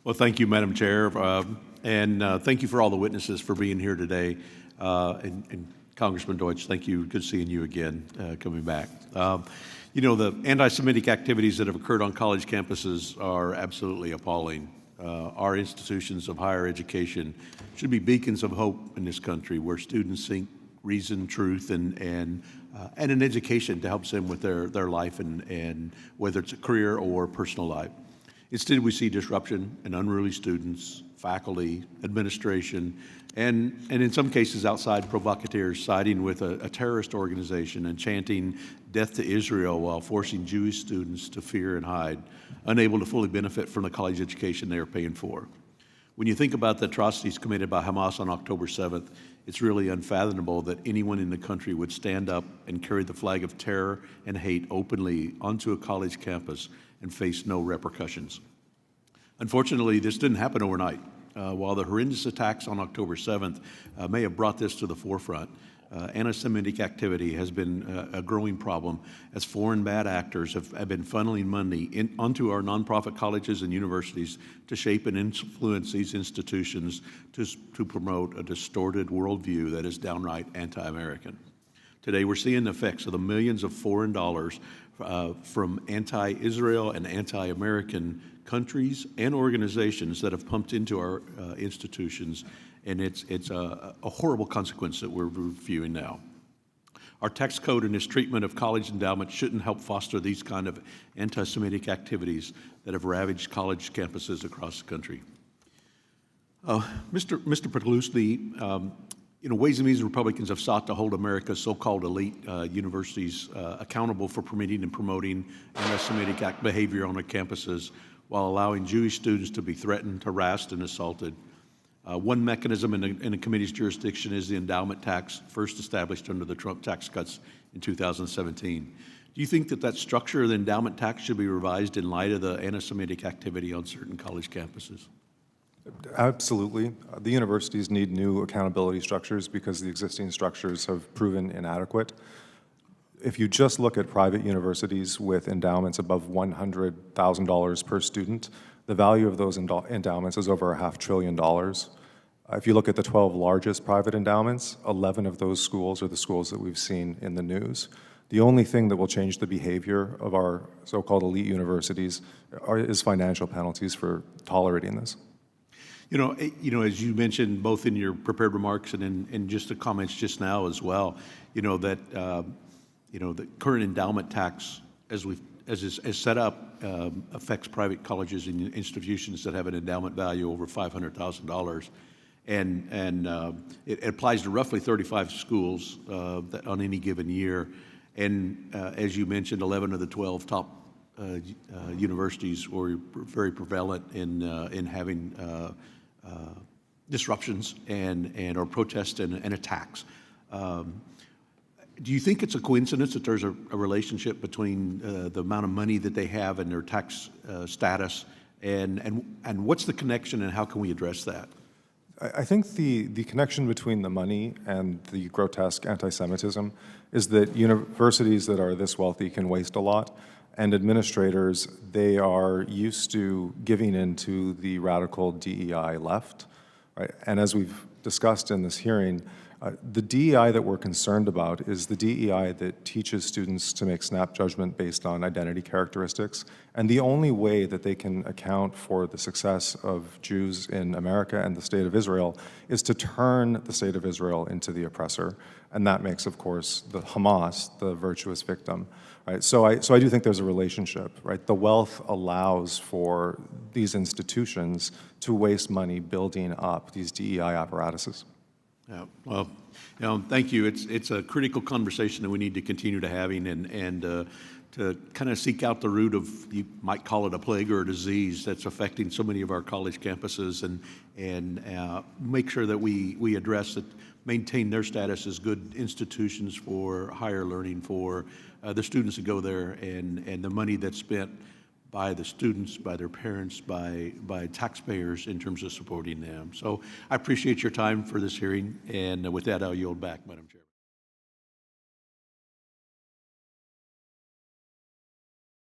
Well, thank you, Madam Chair, and thank you for all the witnesses for being here today. And Congressman Deutsch, thank you. Good seeing you again, coming back. You know, the anti-Semitic activities that have occurred on college campuses are absolutely appalling. Our institutions of higher education should be beacons of hope in this country, where students seek reason, truth, and an education to help them with their life and whether it's a career or personal life. Instead, we see disruption and unruly students, faculty, administration, and in some cases outside provocateurs siding with a terrorist organization and chanting death to Israel while forcing Jewish students to fear and hide, unable to fully benefit from the college education they are paying for. When you think about the atrocities committed by Hamas on October 7th, it's really unfathomable that anyone in the country would stand up and carry the flag of terror and hate openly onto a college campus and face no repercussions. Unfortunately, this didn't happen overnight. While the horrendous attacks on October 7th may have brought this to the forefront, anti-Semitic activity has been a growing problem as foreign bad actors have been funneling money onto our nonprofit colleges and universities to shape and influence these institutions to promote a distorted worldview that is downright anti-American. Today, we're seeing the effects of the millions of foreign dollars from anti-Israel and anti-American countries and organizations that have pumped into our institutions, and it's a horrible consequence that we're reviewing now. Our tax code and its treatment of college endowments shouldn't help foster these kind of anti-Semitic activities that have ravaged college campuses across the country. Mr. Pawlowski, you know, Ways and Means Republicans have sought to hold America's so-called elite universities accountable for permitting and promoting anti-Semitic behavior on their campuses while allowing Jewish students to be threatened, harassed, and assaulted. One mechanism in the committee's jurisdiction is the endowment tax, first established under the Trump tax cuts in 2017. Do you think that structure of the endowment tax should be revised in light of the anti-Semitic activity on certain college campuses? Absolutely. The universities need new accountability structures because the existing structures have proven inadequate. If you just look at private universities with endowments above $100,000 per student, the value of those endowments is over $500 billion. If you look at the 12 largest private endowments, 11 of those schools are the schools that we've seen in the news. The only thing that will change the behavior of our so-called elite universities is financial penalties for tolerating this. You know, as you mentioned, both in your prepared remarks and in just the comments just now as well, you know that the current endowment tax, as is set up, affects private colleges and institutions that have an endowment value over $500,000, and it applies to roughly 35 schools that on any given year, and as you mentioned, 11 of the 12 top universities were very prevalent in having disruptions or protests and attacks. Do you think it's a coincidence that there's a relationship between the amount of money that they have and their tax status, and what's the connection and how can we address that? I think the connection between the money and the grotesque anti-Semitism is that universities that are this wealthy can waste a lot, and administrators, they are used to giving into the radical DEI left, right? And as we've discussed in this hearing, the DEI that we're concerned about is the DEI that teaches students to make snap judgment based on identity characteristics. And the only way that they can account for the success of Jews in America and the state of Israel is to turn the state of Israel into the oppressor. And that makes, of course, the Hamas the virtuous victim. Right? So I do think there's a relationship, right? The wealth allows for these institutions to waste money building up these DEI apparatuses. Yeah, well, thank you. It's a critical conversation that we need to continue to having and to kind of seek out the root of, you might call it a plague or a disease that's affecting so many of our college campuses, and make sure that we address it, maintain their status as good institutions for higher learning for the students that go there, and the money that's spent by the students, by their parents, by taxpayers in terms of supporting them. So I appreciate your time for this hearing, and with that, I'll yield back, Madam Chair.